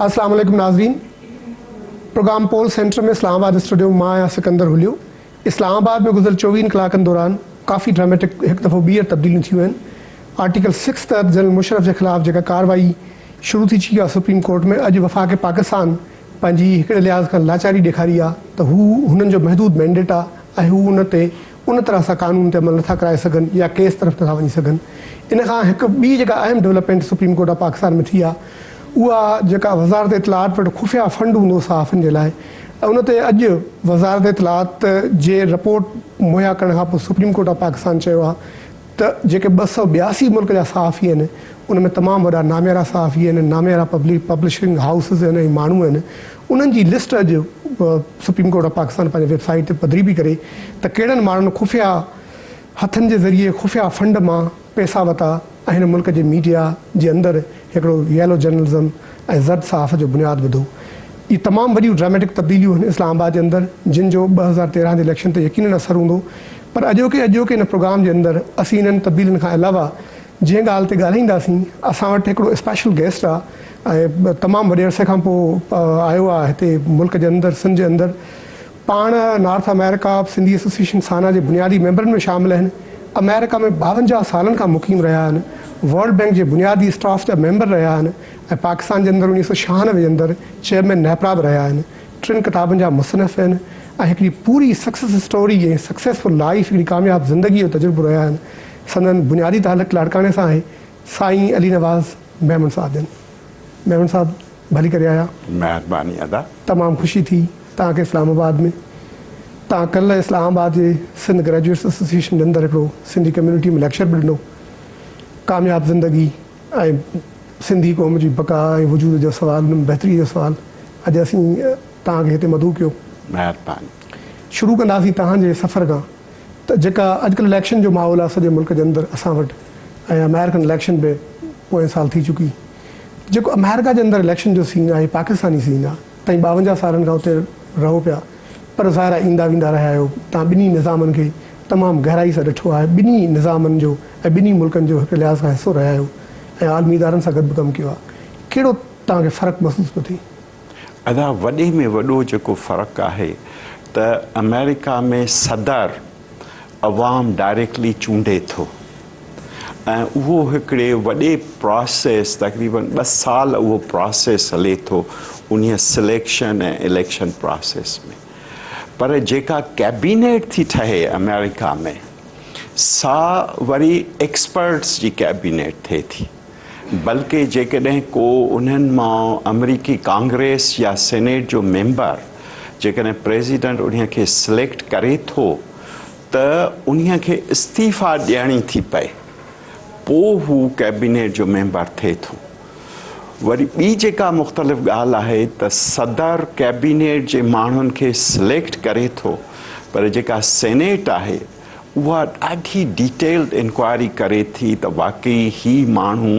अस्सलाम वालेकुम नाज़रीन। प्रोग्राम पोल सेंटर में इस्लामाबाद स्टूडियो में मां सिकंदर हुलियो। इस्लामाबाद में गुज़र 24 कलाकनि दौरान काफ़ी ड्रामेटिक एक दफ़ो ॿीहर तब्दीलियूं थियूं आहिनि। आर्टिकल 6 तहत जनरल मुशर्रफ के ख़िलाफ़ जेका कार्रवाई शुरू थी चुकी आहे सुप्रीम कोर्ट में, अॼु वफ़ाक़ पाकिस्तान पंहिंजी हिकिड़े लिहाज़ खां लाचारी ॾेखारी आहे त हू हुननि जो महदूद मैंडेट आहे ऐं हू उन तरह सां कानून ते अमल नथा कराए सघनि या केस तरफ़ नथा वञी सघनि। इन खां हिकु ॿी जेका अहम development supreme court of Pakistan में थी आहे उहा जेका वज़ारत इतलात वटि खुफ़िया फंड हूंदो सहाफ़ियुनि जे लाइ, उन ते अॼु वज़ारत इतलात जे रिपोर्ट मुहैया करण खां पोइ सुप्रीम कोर्ट ऑफ पाकिस्तान चयो आहे त जेके 282 मुल्क जा सहाफ़ी आहिनि उन में तमामु वॾा नामियारा सहाफ़ी आहिनि, नामियारा पब्लिशिंग हाउसिस आहिनि, माण्हू आहिनि। उन्हनि जी लिस्ट अॼु सुप्रीम कोर्ट ऑफ पाकिस्तान पंहिंजे वेबसाइट ते पधरी बि करे त कहिड़नि माण्हुनि खुफ़िया हथनि जे ज़रिए खुफ़िया फंड मां पैसा वरिता ऐं हिन मुल्क जे मीडिया जे अंदरि हिकिड़ो येलो जर्नलिज़म ऐं ज़र्द सहाफ़ जो बुनियादु विधो। इहे तमामु वॾियूं ड्रामेटिक तब्दीलियूं आहिनि इस्लामाबाद जे अंदरि, जिन जो 2013 जे इलेक्शन ते यकीनन असरु हूंदो। पर अॼोके हिन प्रोग्राम जे अंदरि असीं इन्हनि तब्दीलियुनि खां अलावा जंहिं ॻाल्हि ते ॻाल्हाईंदासीं, असां वटि हिकिड़ो स्पेशल गेस्ट आहे ऐं तमामु वॾे अरसे खां पोइ आयो आहे हिते मुल्क जे अंदरि, सिंध जे अंदरि। पाण नॉर्थ अमेरिका सिंधी एसोसिएशन साना जे बुनियादी मेंबरनि में शामिल आहिनि। अमेरिका में 52 सालनि खां मुक़ीम रहिया आहिनि, वर्ल्ड बैंक जे बुनियादी स्टाफ जा मेंबर रहिया आहिनि ऐं पाकिस्तान जे अंदरि 1996 जे अंदरि चेयरमैन नेपरा बि रहिया आहिनि। 3 किताबनि जा मुसनिफ़ आहिनि ऐं हिकिड़ी पूरी सक्सेस स्टोरी ऐं सक्सेसफुल लाइफ, हिकिड़ी कामयाबु ज़िंदगी जो तजुर्बो रहिया आहिनि। संदन बुनियादी तालुक़ लाड़काने सां आहे। साईं अली नवाज़ मेमन साहब आहिनि। मेमन साहब भली करे आया। महिरबानी अदा। तमामु ख़ुशी थी तव्हांखे इस्लामाबाद में। तव्हां कल्ह इस्लामाबाद जे सिंध ग्रेजुएट्स एसोसिएशन जे अंदरि हिकिड़ो सिंधी कम्यूनिटी में लेक्चर बि ॾिनो। कामयाबु ज़िंदगी ऐं सिंधी क़ौम जी बका ऐं वजूद जो सुवाल, बहितरी जो सुवाल अॼु असीं तव्हांखे हिते मदऊ कयो। महिरबानी। शुरू कंदासीं तव्हांजे सफ़र खां त जेका अॼुकल्ह इलेक्शन जो माहौल आहे सॼे मुल्क जे अंदरि असां वटि, ऐं अमेरिकन इलेक्शन बि पोएं साल थी चुकी। जेको अमेरिका जे अंदरि इलेक्शन जो सीन आहे पाकिस्तानी सीन आहे। तव्हां 52 सालनि खां उते रहो पिया, पर ज़ाहिर ईंदा वेंदा रहिया आहियो। तव्हां ॿिन्ही निज़ामनि खे तमामु गहराई सां ॾिठो आहे, ॿिन्ही निज़ामनि जो ऐं ॿिन्ही मुल्कनि जो हिकु लिहाज़ खां हिसो रहिया आहियो ऐं आलमी इदारनि सां गॾु बि कमु कयो आहे। कहिड़ो तव्हांखे फ़र्क़ु महसूसु पियो थिए? अदा वॾे में वॾो जेको फ़र्क़ु आहे त अमेरिका में सदर अवाम डायरेक्टली चूंडे थो ऐं उहो हिकिड़े वॾे प्रोसेस, तक़रीबन 2 साल उहो प्रोसेस हले थो उन सिलेक्शन ऐं इलेक्शन प्रोसेस में। पर जेका कैबिनेट थी ठहे अमेरिका में, सा वरी एक्सपर्ट्स जी कैबिनेट थिए थी। बल्कि जेकॾहिं को उन्हनि मां अमरीकी कांग्रेस या सेनेट जो मेंबर जेकॾहिं प्रेसिडेंट उन खे सिलेक्ट करे थो त उन खे इस्तीफ़ा ॾियणी थी पए, पोइ हू कैबिनेट जो मेंबर थिए थो। वरी ॿी जेका मुख़्तलिफ़ ॻाल्हि आहे त सदर कैबिनेट जे माण्हुनि खे सिलेक्ट करे थो, पर जेका सेनेट आहे उहा ॾाढी डिटेल्ड इंक्वायरी करे थी त वाक़ई ही माण्हू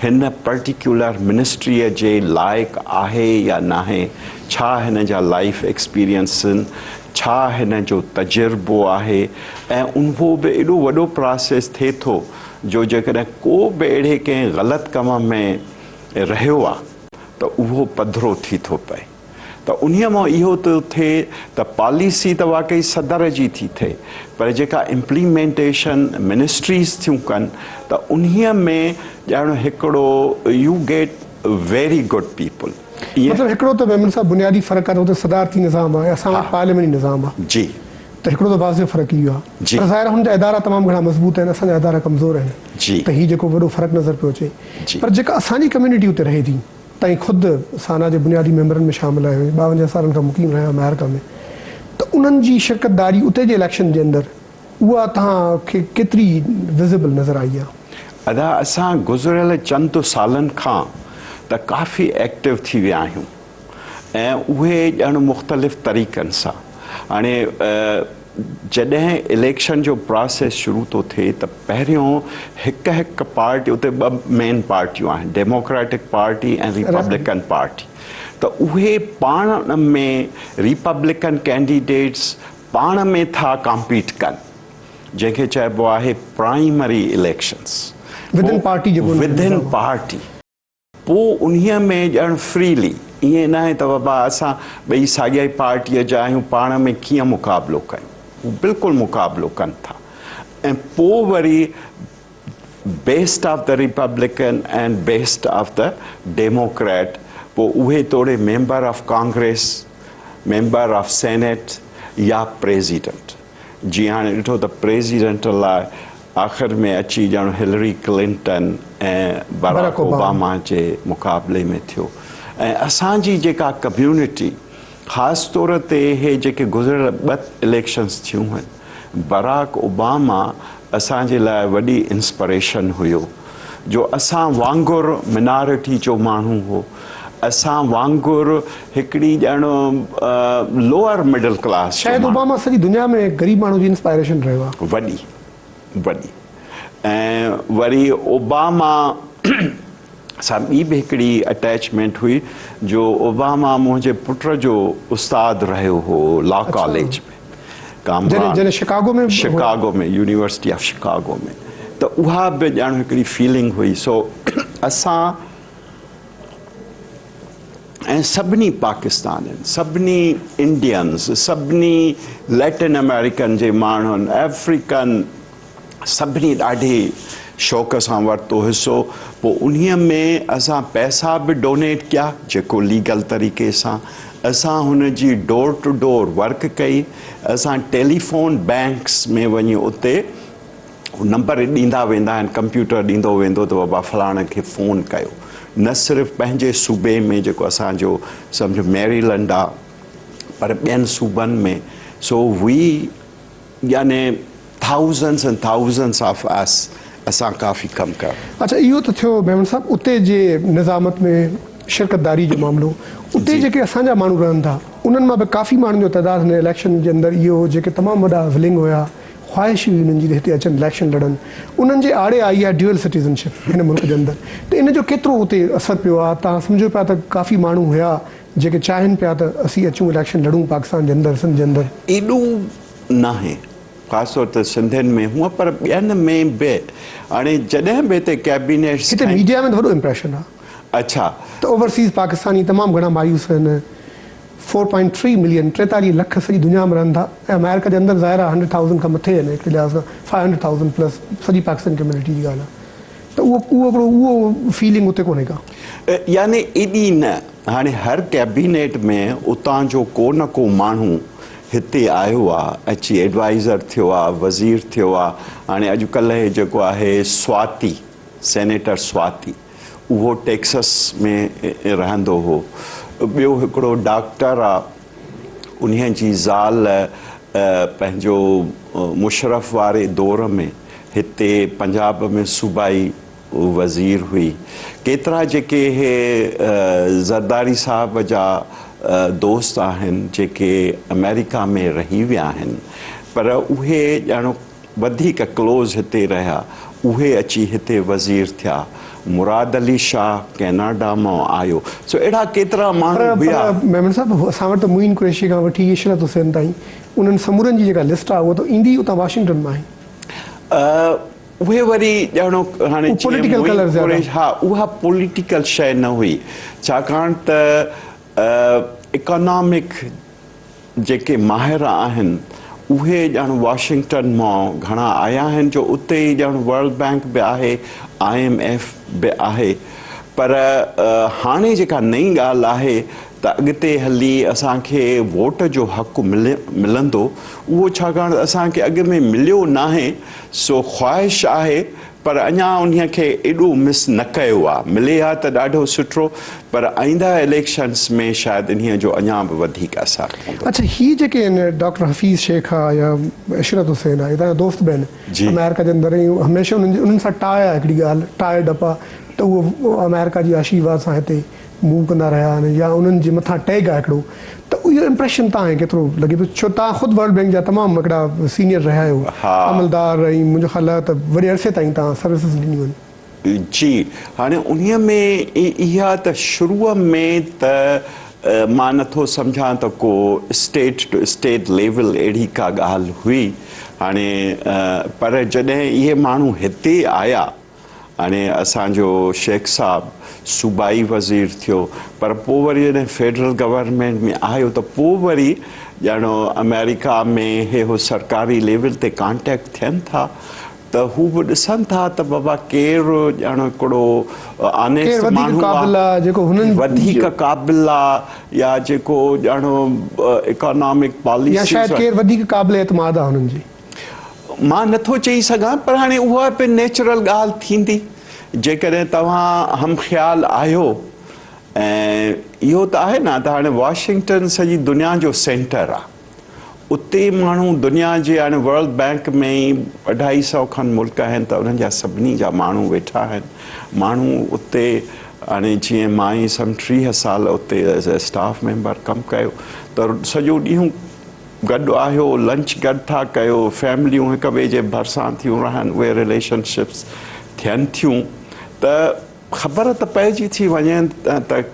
हिन पर्टिकुलर मिनिस्ट्रीअ जे लाइक़ु आहे या न आहे, छा हिन जा लाइफ एक्सपीरियंस आहिनि, छा हिन जो तजुर्बो आहे। ऐं उहो बि एॾो वॾो प्रोसेस थिए थो जो जेकॾहिं को बि अहिड़े कंहिं ग़लति कम में रहियो आहे त उहो पधिरो थी थो पए। त उन्हीअ मां इहो थो थिए त पॉलिसी त वाक़ई सदर जी थी थिए, पर जेका इम्प्लीमेंटेशन मिनिस्ट्रीज़ थियूं कनि त उन्हीअ में ॼण हिकिड़ो यू गेट वेरी गुड पीपल। मतिलबु हिकिड़ो त मेमन साहब बुनियादी फ़र्क़ु आहे, उते सदारती निज़ाम आहे, असां वटि पार्लियामेंटी निज़ाम आहे। जी। त हिकिड़ो त वाज़िह फ़र्क़ु इहो आहे। पर ज़ाहिर हुनजा इदारा तमामु घणा मज़बूत आहिनि, असांजा इदारा कमज़ोर आहिनि। जी। त हीउ जेको वॾो फ़र्क़ु नज़र पियो अचे। पर जेका असांजी कम्यूनिटी उते रहे थी, तव्हां ख़ुदि साना जे बुनियादी मेंबरनि में शामिल आहियो, 52 सालनि खां मुक़ीम रहिया अमेरिका में, त उन्हनि जी शिरकतदारी उते जे इलेक्शन जे अंदरि उहा तव्हांखे केतिरी विज़िबल नज़र आई आहे? अदा असां गुज़िरियल चंद सालनि खां त काफ़ी एक्टिव थी विया आहियूं ऐं उहे ॼण मुख़्तलिफ़ तरीक़नि सां। हाणे जॾहिं इलेक्शन जो प्रोसेस शुरू थो थिए त पहिरियों हिकु पार्टी, उते 2 मेन पार्टियूं आहिनि, डेमोक्रेटिक पार्टी ऐं रिपब्लिकन पार्टी। त उहे पाण में रिपब्लिकन कैंडिडेट्स पाण में था कॉम्पीट कनि, जंहिंखे चइबो आहे प्राइमरी इलेक्शंस विदिन पार्टी। पोइ उन्हीअ में ॼण फ्रीली ईअं न आहे त बाबा असां ॿई साॻिया पार्टीअ जा आहियूं, पाण में कीअं मुक़ाबिलो कयूं, हू बिल्कुलु मुक़ाबिलो कनि था। ऐं पोइ वरी best of the Republican and best of the Democrat, पोइ उहे तोड़े member of Congress, member of senate या प्रेसिडेंट। जीअं हाणे ॾिठो त प्रेसिडेंट लाइ आख़िर में अची ॼण हिलरी क्लिंटन ऐं बराक ओबामा जे मुक़ाबले में थियो। ऐं असांजी जेका कम्यूनिटी ख़ासि तौर ते इहे जेके गुज़िरियल 2 इलेक्शन्स थियूं आहिनि, बराक ओबामा असांजे लाइ वॾी इंस्पिरेशन हुयो, जो असां वांगुरु मिनारिटी जो माण्हू हो, असां वांगुरु हिकिड़ी ॼण लोअर मिडल क्लास। शायदि ओबामा सॼी दुनिया में ग़रीब माण्हू जी इंस्पायरेशन रहियो आहे वॾी वॾी। ऐं वरी ओबामा सां ॿी बि हिकिड़ी अटैचमेंट हुई, जो ओबामा मुंहिंजे पुट जो उस्ताद रहियो हो लॉ कॉलेज में, जॾहिं शिकागो में, यूनिवर्सिटी ऑफ शिकागो में। त उहा बि ॼण हिकिड़ी फीलिंग हुई। सो असां ऐं सभिनी पाकिस्तानियुनि, सभिनी इंडियन्स, सभिनी लैटिन अमेरिकन जे माण्हुनि, अफ्रीकन, सभिनी ॾाढे शौक़ सां वरितो हिसो। पोइ उन्हीअ में असां पैसा बि डोनेट कया, जेको लीगल तरीक़े सां। असां हुन जी डोर टू डोर वर्क कई। असां टेलीफोन बैंक्स में वञी उते नंबर ॾींदा वेंदा आहिनि, कंप्यूटर ॾींदो वेंदो त बाबा फलाणे खे फ़ोन कयो। न सिर्फ़ु पंहिंजे सूबे में जेको असांजो सम्झो मेरीलैंड आहे, पर ॿियनि सूबनि में। सो वी याने thousands and thousands of us असां काफ़ी कमु कयो। अच्छा, इहो त थियो मेमन साहब उते जे निज़ामत में शिरकतदारी जो मामिलो। उते जेके असांजा माण्हू रहनि था, उन्हनि मां बि काफ़ी माण्हुनि जो तइदादु हिन इलेक्शन जे अंदरि इहो हो, जेके तमामु वॾा विलिंग हुया, ख़्वाहिश हुई उन्हनि जी हिते अचनि इलेक्शन लड़नि। उन्हनि जे आड़े आई आहे ड्यूअल सिटीज़नशिप हिन मुल्क जे अंदरि। त इन जो केतिरो उते असरु पियो आहे? तव्हां सम्झो पिया त काफ़ी माण्हू हुया जेके चाहिनि पिया त असीं अचूं इलेक्शन लड़ूं पाकिस्तान जे अंदरि, सिंध जे अंदरि? एॾो न आहे, ख़ासि तौर ते सिंधियुनि में हूअं, पर ॿियनि में बि। हाणे जॾहिं बि हिते कैबिनेट, हिते मीडिया में त वॾो इम्प्रेशन आहे। अच्छा, त ओवरसीज़ पाकिस्तानी तमामु घणा मायूस आहिनि। 4.3 मिलियन, 43 लख सॼी दुनिया में रहनि था। ऐं अमेरिका जे अंदरि ज़ाहिर आहे 100,000 खां मथे आहिनि, हिकु लिहाज़ सां 500,000 प्लस सॼी पाकिस्तान कम्यूनिटी जी ॻाल्हि आहे। त उहो फीलिंग उते कोन्हे का, यानी एॾी न। हाणे हर कैबिनेट में उतां जो को न को माण्हू हिते आयो आहे, अची एडवाइज़र थियो आहे, वज़ीर थियो आहे। हाणे अॼुकल्ह जेको आहे स्वाति, सेनेटर स्वाति, उहो टेक्सस में रहंदो हो। ॿियो हिकिड़ो डॉक्टर आहे, उन्हीअ जी ज़ाल पंहिंजो मुशरफ वारे दौर में हिते पंजाब में सूबाई वज़ीर हुई। केतिरा जेके हे ज़रदारी साहब जा दोस्त आहिनि जेके अमेरिका में रही विया आहिनि, पर उहे ॼण वधीक क्लोज़ हिते रहिया, उहे अची हिते वज़ीर थिया। मुराद अली शाह कैनेडा मां आयो। सो अहिड़ा केतिरा माण्हू हुआ। मेमन साहब, असां वटि त मुइन कुरैशी खां वठी इशरत हुसैन ताईं उन्हनि समूरनि जी जेका लिस्ट आहे, उहा त ईंदी उतां वाशिंगटन मां आहे। उहे वरी ॼणो हाणे पॉलिटिकल कलर, हा, उहा पॉलिटिकल शइ न हुई, छाकाणि त इकोनॉमिक जेके माहिर आहिनि उहे ॼण वाशिंगटन मां घणा आया आहिनि, जो उते ई ॼण वर्ल्ड बैंक बि आहे, IMF बि आहे। पर हाणे जेका नई ॻाल्हि आहे त अॻिते हली असांखे वोट जो हक़ु मिलंदो, उहो छाकाणि असांखे अॻ में मिलियो न आहे। सो ख़्वाहिश आहे, पर अञा उन्हीअ खे एॾो मिस न कयो आहे। मिले हा त ॾाढो सुठो, पर आईंदा इलेक्शन्स में शायदि इन्हीअ जो अञा बि वधीक असरु पवंदो। अच्छा, ही जेके आहिनि डॉक्टर हफ़ीज़ शेख आहे या इशरत हुसैन आहे, तव्हांजा दोस्त बि आहिनि अमेरिका जे अंदरि, हमेशह उन्हनि सां टाए आहे, हिकिड़ी ॻाल्हि टाए डप आहे त उहो अमेरिका जी आशीर्वाद सां हिते मूव कंदा रहिया आहिनि, या उन्हनि जे मथां टैग आहे हिकिड़ो। त इहो इम्प्रेशन तव्हांखे केतिरो लॻे पियो? छो तव्हां ख़ुदि वर्ल्ड बैंक जा तमामु हिकिड़ा सीनियर रहिया आहियो, अमलदार, ऐं मुंहिंजो ख़्यालु आहे त वॾे अरसे ताईं तव्हां सर्विसिस ॾिनियूं आहिनि। जी, हाणे उन्हीअ में इहा त शुरूअ में त मां नथो सम्झां त को स्टेट टू स्टेट लेवल अहिड़ी का ॻाल्हि हुई। हाणे पर जॾहिं इहे माण्हू हिते आया हाणे असांजो शेख साहब सूबाई वज़ीर थियो, पर पोइ वरी जॾहिं फेडरल गवर्नमेंट में आयो त पोइ वरी ॼणो अमेरिका में हे हो सरकारी लेवल ते कॉन्टेक्ट थियनि था त हू बि ॾिसनि था त बाबा केरु ॼणो हिकिड़ो ऑनेस्ट माण्हू आहे, वधीक क़ाबिल आहे, या जेको ॼणो इकोनॉमिक पॉलिसी मां नथो चई सघां, पर हाणे उहा बि नेचुरल ॻाल्हि थींदी जेकॾहिं तव्हां हमख़्याल आहियो। ऐं इहो त आहे न त हाणे वॉशिंगटन सॼी दुनिया जो सेंटर आहे, उते माण्हू दुनिया जे हाणे वर्ल्ड बैंक में ई 250 खनि मुल्क आहिनि त उन्हनि जा सभिनी जा माण्हू वेठा आहिनि। माण्हू उते हाणे जीअं मां ई सम 30 साल उते एज़ ए स्टाफ मेंबर कमु कयो त सॼो ॾींहुं गॾु आहियो, लंच गॾु था कयो, फैमिलियूं हिक ॿिए जे भरिसां थियूं रहनि, उहे रिलेशनशिप्स थियनि थियूं त ख़बर त पइजी थी वञे त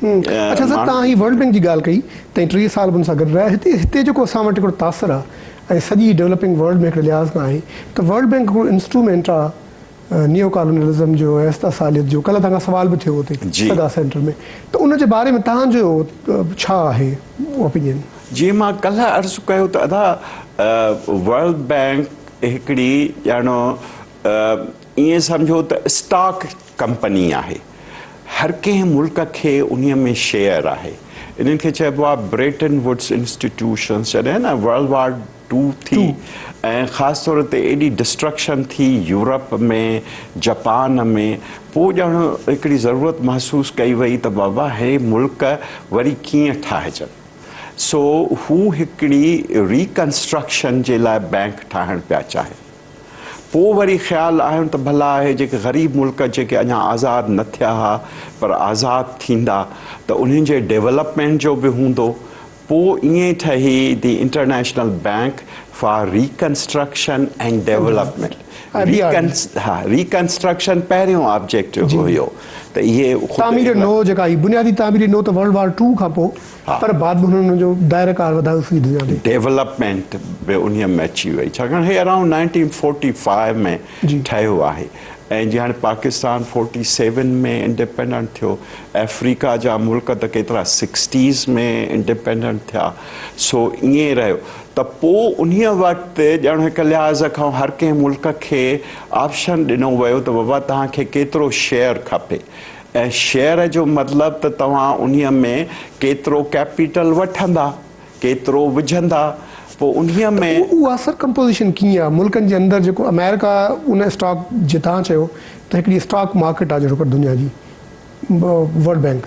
अच्छा सर, तव्हां ही वर्ल्ड बैंक जी ॻाल्हि कई त 30 साल हुन सां गॾु रहिया, हिते जेको असां वटि हिकिड़ो तासर आहे ऐं सॼी डेवलपिंग वर्ल्ड में हिकिड़े लिहाज़ खां आहे त वर्ल्ड बैंक हिकिड़ो इंस्ट्रूमेंट आहे नियो कॉलोनियलिज़म जो, ऐस्तासालियत जो। कल्ह तव्हां सवाल बि थियो हुते सदा सेंटर में, त उनजे बारे में तव्हांजो छा आहे ओपिनियन? जीअं मां कल्ह अर्ज़ु कयो त अदा वर्ल्ड बैंक हिकिड़ी ॼणो ईअं सम्झो त स्टॉक कंपनी आहे, हर कंहिं मुल्क खे उन्हीअ में शेयर आहे। इन्हनि खे चइबो आहे ब्रेटन वुड्स इंस्टीट्यूशन्स। जॾहिं न वर्ल्ड वॉर 2 थी ऐं ख़ासि तौर ते एॾी डिस्ट्रक्शन थी यूरोप में, जापान में, पोइ ॼणो हिकिड़ी ज़रूरत महसूसु कई वई त बाबा हे मुल्क वरी कीअं ठाहिजनि। सो हू हिकिड़ी रिकंस्ट्रक्शन जे लाइ बैंक ठाहिणु पिया चाहे। पोइ वरी ख़्यालु आहियो त भला आहे जेके ग़रीब मुल्क जेके अञा आज़ादु न थिया हुआ पर आज़ादु थींदा त उन्हनि जे डेवलपमेंट जो बि हूंदो। पोइ ईअं ठही the international bank for reconstruction and development. Reconstruction पहिरियों ऑब्जेक्टिव हुयो त इहे तामीर नो जेका बुनियादी तामीर नो त वर्ल्ड वॉर 2 खां पोइ, पर बाद में हुननि जो दायरेकार वधायोसीं दुनिया में, डेवलपमेंट बि उन्हीअ में अची वई, छाकाणि हे अराउंड 1945 में ठहियो आहे। ऐं जीअं हाणे पाकिस्तान 47 में इंडिपेंडेंट थियो, अफ्रीका जा मुल्क त केतिरा 60s में इंडिपेंडेंट थिया। सो ईअं रहियो त पोइ उन्हीअ वक़्तु ॼणो हिकु लिहाज़ खां हर कंहिं मुल्क खे ऑप्शन ॾिनो वियो त बाबा तव्हांखे केतिरो शेयर खपे, ऐं शेयर जो मतिलबु त तव्हां उन्हीअ में केतिरो कैपिटल वठंदा, केतिरो विझंदा। पोइ उन्हीअ में उहा सर कंपोज़िशन कीअं आहे मुल्कनि जे अंदरि? जेको अमेरिका उन स्टॉक जे तव्हां चयो त हिकिड़ी स्टॉक मार्केट आहे जेको दुनिया जी, वर्ल्ड बैंक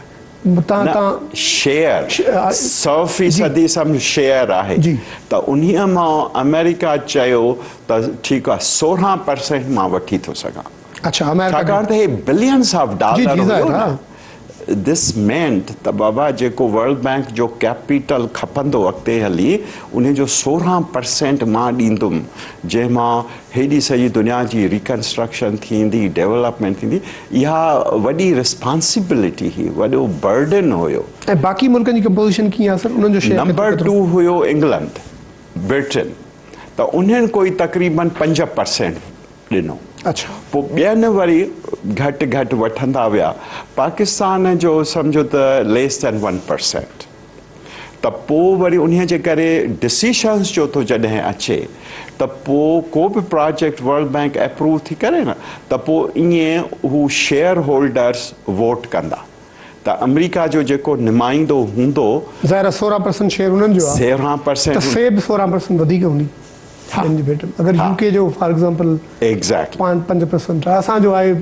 शेयर 100% सम्झ शेयर आहे त उन्हीअ मां अमेरिका चयो त ठीकु आहे 16% मां वठी थो सघां। अच्छा, छाकाणि त हे बिलियंस ऑफ डॉलर दिस मेंट त बाबा जेको वर्ल्ड बैंक जो कैपिटल खपंदो अॻिते हली उन जो 16% मां ॾींदुमि, जंहिंमां हेॾी सॼी दुनिया जी रिकंस्ट्रक्शन थींदी, डेवलपमेंट थींदी। इहा वॾी रिस्पॉन्सिबिलिटी हुई, वॾो बर्डन हुयो। ऐं बाक़ी मुल्कनि जी कंपोज़िशन कीअं आहे सर? उन्हनि जो शेयर नंबर 2 हुयो इंग्लैंड, ब्रिटेन, त उन्हनि कोई तक़रीबन 5% ॾिनो। अच्छा, पोइ ॿियनि वरी घटि घटि वठंदा विया। पाकिस्तान जो सम्झो त लेस देन 1%। त पोइ वरी उन्हीअ जे करे डिसीशन्स जो थो जॾहिं अचे त पोइ को बि प्रोजेक्ट वर्ल्ड बैंक अप्रूव थी करे न त पोइ ईअं हू शेयर होल्डर्स वोट कंदा। त अमेरिका जो जेको नुमाइंदो हूंदो, ज़ाहिर 16% शेयर उन्हनि जो आहे, 16% त से बि 16% वधीक हूंदी। अगर यूके जो फॉर एग्जांपल एग्जैक्टली 5% आहे, असांजो आहे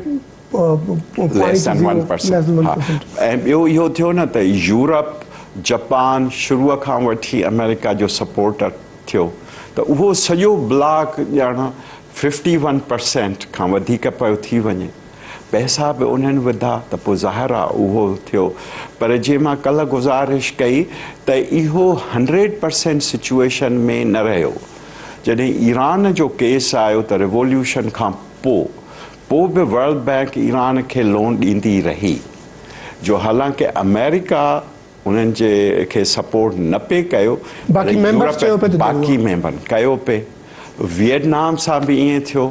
less than 1%। ऐं ॿियो इहो थियो न त यूरोप, जापान शुरूअ खां वठी अमेरिका जो सपोर्टर थियो, त उहो सॼो ब्लॉक ॼण 51% खां वधीक पियो थी वञे। पैसा बि उन्हनि विधा त पोइ ज़ाहिर आहे उहो थियो। पर जीअं मां कल्ह गुज़ारिश कई त इहो 100% सिचुएशन में न रहियो। जॾहिं ईरान जो केस आयो त रिवोल्यूशन खां पोइ बि वर्ल्ड बैंक ईरान खे लोन ॾींदी रही, जो हालांकि अमेरिका उन्हनि जे खे सपोर्ट न पे कयो, बाक़ी मेंबर्स कयो पे। वियतनाम सां बि ईअं थियो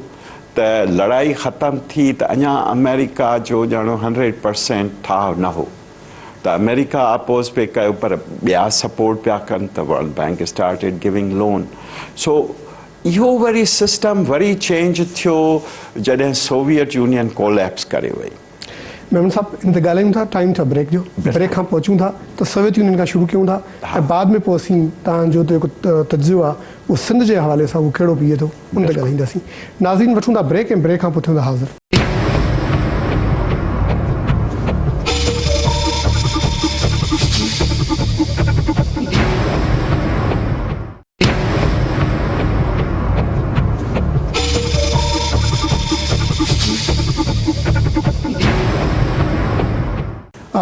त लड़ाई ख़तम थी त अञा अमेरिका जो ॼणो 100% ठाह न हो त अमेरिका अपोज़ पे कयो पर ॿिया सपोर्ट पिया कनि त world bank started giving loan सो इहो वरी सिस्टम वरी चेंज थियो जॾहिं सोवियत यूनियन कोलैप्स करे वई मेमन साहब इन ते ॻाल्हायूं था टाइम था ब्रेक जो ब्रेक खां पहुचूं था त सोवियत यूनियन खां शुरू कयूं था ऐं बाद में पोइ असीं तव्हांजो जेको तजुर्बो आहे उहो सिंध जे हवाले सां उहो कहिड़ो बीहे थो उन ते ॻाल्हाईंदासीं नाज़रीन वठूं था ब्रेक ऐं ब्रेक खां पोइ थियूं था हाज़िर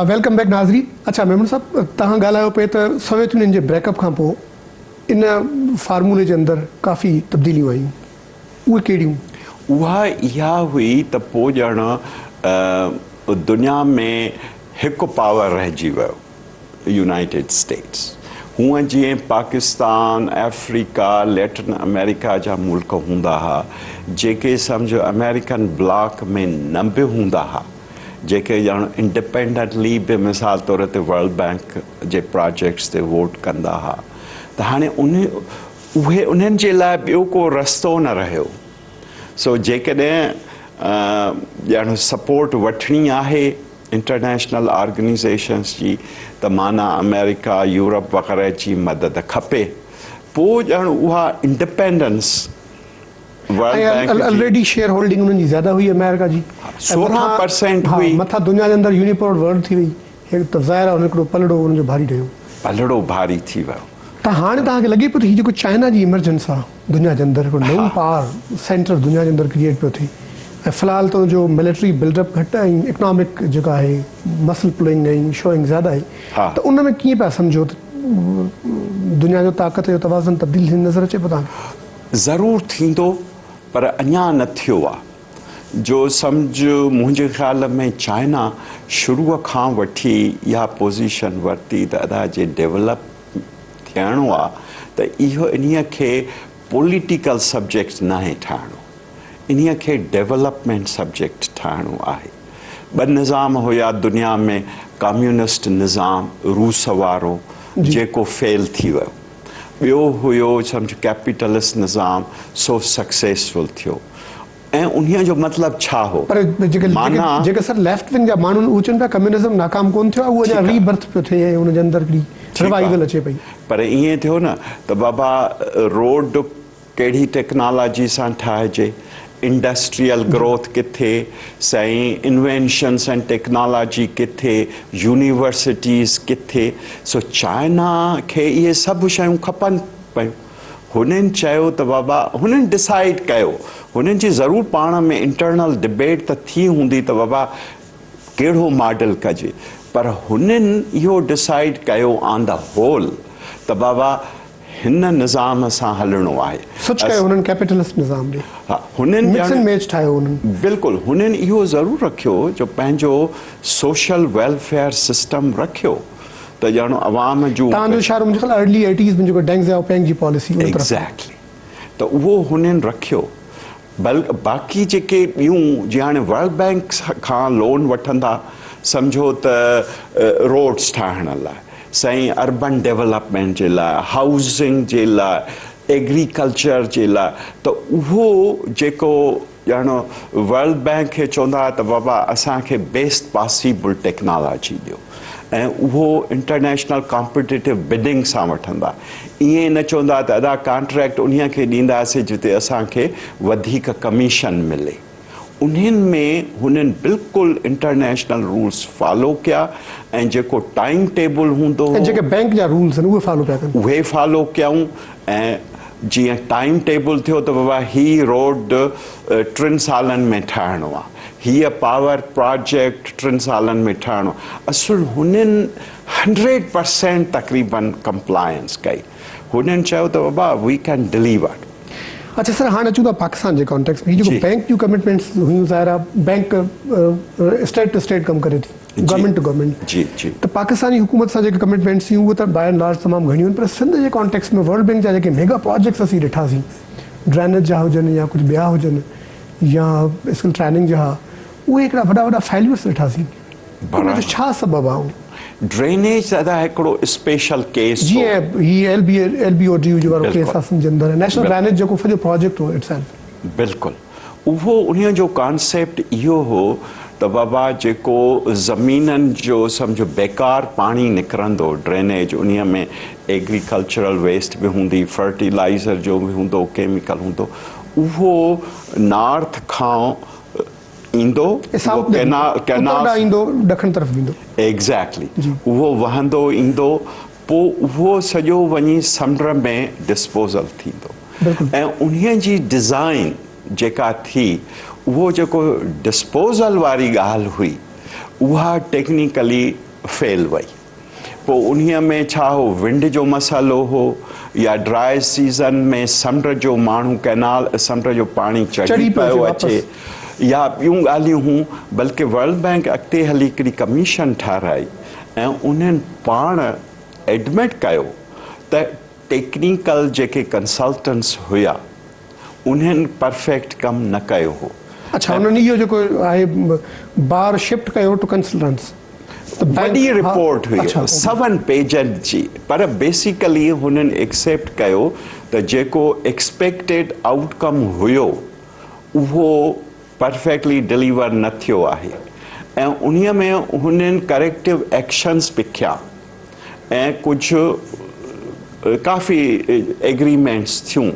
वेलकम बैक नाज़रीन अच्छा मेमन साहब तव्हां ॻाल्हायो पे त सोवियत यूनियन जे ब्रेकअप खां पोइ इन फार्मूले जे अंदरि काफ़ी तब्दीलियूं आयूं उहे कहिड़ियूं उहा इहा हुई त पोइ ॼण दुनिया में हिकु पावर रहिजी वियो यूनाइटेड स्टेट्स हूअं जीअं पाकिस्तान अफ्रीका लैटिन अमेरिका जा मुल्क हूंदा हुआ जेके सम्झो अमेरिकन ब्लॉक में न बि हूंदा हुआ जेके ॼण इंडिपेंडेंटली बि मिसाल तौर ते वर्ल्ड बैंक जे प्रोजेक्ट्स ते वोट कंदा हुआ त हाणे उहे उन्हनि जे लाइ ॿियो को रस्तो न रहियो सो जेकॾहिं ॼण सपोर्ट वठणी आहे इंटरनेशनल ऑर्गेनाइज़ेशन्स जी त माना अमेरिका यूरोप वग़ैरह जी मदद खपे पोइ ॼण उहा इंडिपेंडेंस ऑलरेडी शेयर होल्डिंग उन्हनि जी ज़्यादा हुई अमेरिका जी 16% हुई मथां दुनिया जे अंदरि यूनिपोर्ट वर्ल्ड थी वई हिकु त ज़ाहिर आहे हिकिड़ो पलड़ो हुनजो भारी रहियो पलड़ो भारी थी वियो त हाणे तव्हांखे लॻे पियो त हीउ जेको चाइना जी इमरजेंस आहे दुनिया जे अंदरि हिकिड़ो नओं पावर सेंटर दुनिया जे अंदरि क्रिएट पियो थिए ऐं फ़िलहाल त जो मिलिट्री बिल्डअप घटि ऐं इकनॉमिक जेका आहे मसल पुलिंग ऐं शोइंग ज़्यादा आहे त उन में कीअं पिया सम्झो त दुनिया जो ताक़त जो तवाज़न तब्दील थी नज़र अचे पियो तव्हांखे ज़रूरु थींदो पर अञा न थियो आहे जो सम्झ मुंहिंजे ख़्याल में चाइना शुरूअ खां वठी इहा पोज़ीशन वरिती त अदा जे डेवलप थियणो आहे त इहो इन्हीअ खे पॉलिटिकल सब्जेक्ट नाहे ठाहिणो इन्हीअ खे डेवलपमेंट सब्जेक्ट ठाहिणो आहे ॿ निज़ाम हुया दुनिया में कम्युनिस्ट निज़ाम रूस वारो जेको फेल थी वियो ॿियो हुयो सम्झ कैपिटलिस्ट निज़ाम सो सक्सेसफुल थियो ऐं उन्हीअ जो मतिलबु छा हो पर जेके सर लेफ्ट विंग जा माण्हू उहे चवनि पिया कम्युनिज़म नाकाम कोन थियो आहे उहो अञा रीबर्थ पियो थिए ऐं उनजे अंदरि रिवाइवल अचे पई पर ईअं थियो न त बाबा रोड कहिड़ी टेक्नोलॉजी सां ठाहिजे इंडस्ट्रियल ग्रोथ किथे साईं इन्वेंशन्स एंड टेक्नोलॉजी किथे यूनिवर्सिटीज़ किथे सो चाइना खे इहे सभु शयूं खपनि पियूं हुननि चयो त बाबा हुननि डिसाइड कयो हुननि जी ज़रूरु पाण में इंटरनल डिबेट त थी हूंदी त बाबा कहिड़ो मॉडल कजे पर हुननि इहो डिसाइड कयो ऑन द होल त बाबा हिन निज़ाम सां हलणो आहे सच कयो हुननि कैपिटलिस्ट निज़ाम ॾे हा हुननि मिक्स एंड मैच ठाहियो हुननि बिल्कुलु हुननि इहो ज़रूरु रखियो जो पंहिंजो सोशल वेलफेयर सिस्टम रखियो त ॼण अवाम जूं तव्हांजो इशारो मुंहिंजे ख़्याल अर्ली 80s में जेको डेंग ज़ियाओपिंग जी पॉलिसी एग्ज़ैक्टली त उहो हुननि रखियो बाक़ी जेके ॿियूं जीअं हाणे वर्ल्ड बैंक खां लोन वठंदा सम्झो त रोड्स ठाहिण लाइ साईं अर्बन डेवलपमेंट जे लाइ हाउसिंग जे लाइ एग्रीकल्चर जे लाइ त उहो जेको ॼण वर्ल्ड बैंक खे चवंदा त बाबा असांखे बेस्ट पॉसिबल टेक्नोलॉजी ॾियो ऐं उहो इंटरनेशनल कॉम्पिटिटिव बिडिंग सां वठंदा ईअं न चवंदा त अदा कॉन्ट्रैक्ट उन्हीअ खे ॾींदासीं जिते असांखे वधीक कमीशन मिले उन्हनि में हुननि बिल्कुलु इंटरनेशनल रूल्स फॉलो कया ऐं जेको टाइम टेबल हूंदो हो जेके बैंक जा रूल्स आहिनि उहे फॉलो पिया कनि उहे फॉलो कयूं ऐं जीअं टाइम टेबल थियो त बाबा हीअ रोड 3 सालनि में ठाहिणो आहे हीअ पावर प्रोजेक्ट 3 सालनि में ठाहिणो असुलु हुननि 100% तक़रीबन कंप्लायंस कई हुननि चयो त बाबा वी कैन डिलीवर अच्छा सर हाणे अचूं था पाकिस्तान जे कॉन्टेक्स्ट में जेको बैंक जूं कमिटमेंट्स हुयूं ज़ाहिर आहे बैंक स्टेट टू स्टेट कमु करे थी गवर्नमेंट टू गवर्नमेंट जी जी त पाकिस्तानी हुकूमत सां जेके कमिटमेंट्स हुयूं उहे त बाय एंड लार्ज तमामु घणियूं आहिनि पर सिंध जे कॉन्टेक्स्ट में वर्ल्ड बैंक जा जेके मेगा प्रोजेक्ट्स असीं ॾिठासीं ड्रेनेज जा हुजनि या कुझु ॿिया हुजनि या स्किल ट्रेनिंग जा उहे हिकिड़ा वॾा वॾा फेल्यूर्स ॾिठासीं उन जो छा सबबु आहे ड्रेनेज दादा हिकिड़ो स्पेशल केस जीअं ही LBOD जो वारो केस बिल्कुलु। आहे सम्झंदा नेशनल ड्रेनेज जेको सॼो प्रोजेक्ट हो इटसेल्फ बिल्कुलु उहो उन जो कॉन्सेप्ट इहो हो त बाबा जेको ज़मीननि जो सम्झो बेकार पाणी निकिरंदो ड्रेनेज उन में एग्रीकल्चरल वेस्ट बि हूंदी फर्टिलाइज़र जो बि हूंदो केमिकल हूंदो उहो नॉर्थ खां ईंदो कैनाल ईंदो ॾखण तरफ़ ईंदो एग्ज़ैक्टली उहो वहंदो ईंदो पोइ उहो सॼो वञी समुंड में डिस्पोज़ल थींदो ऐं उन्हीअ जी डिज़ाइन जेका थी उहो जेको डिस्पोज़ल वारी ॻाल्हि हुई उहा टेक्निकली फेल वई पोइ उन्हीअ में छा हो विंड जो मसालो हो या ड्राई सीज़न में समुंड जो माण्हू कैनाल समुंड जो पाणी चढ़ी पियो अचे या ॿियूं ॻाल्हियूं हूं बल्कि वर्ल्ड बैंक अॻिते हली हिकिड़ी कमीशन ठाराई ऐं उन्हनि पाण एडमिट कयो त टेक्निकल जेके कंसल्टेंट्स हुया उन्हनि परफेक्ट कमु न कयो हो अच्छा उन्हनि इहो जेको आहे बार शिफ्ट कयो टू कंसल्टेंट्स वॾी रिपोर्ट हुई 7 पेजनि जी पर बेसिकली हुननि एक्सेप्ट कयो त जेको एक्सपेक्टेड आउटकम हुयो उहो परफेक्टली डिलीवर न थियो आहे ऐं उन्हीअ में हुननि करेक्टिव एक्शन्स बि खया ऐं कुझु काफ़ी एग्रीमेंट्स थियूं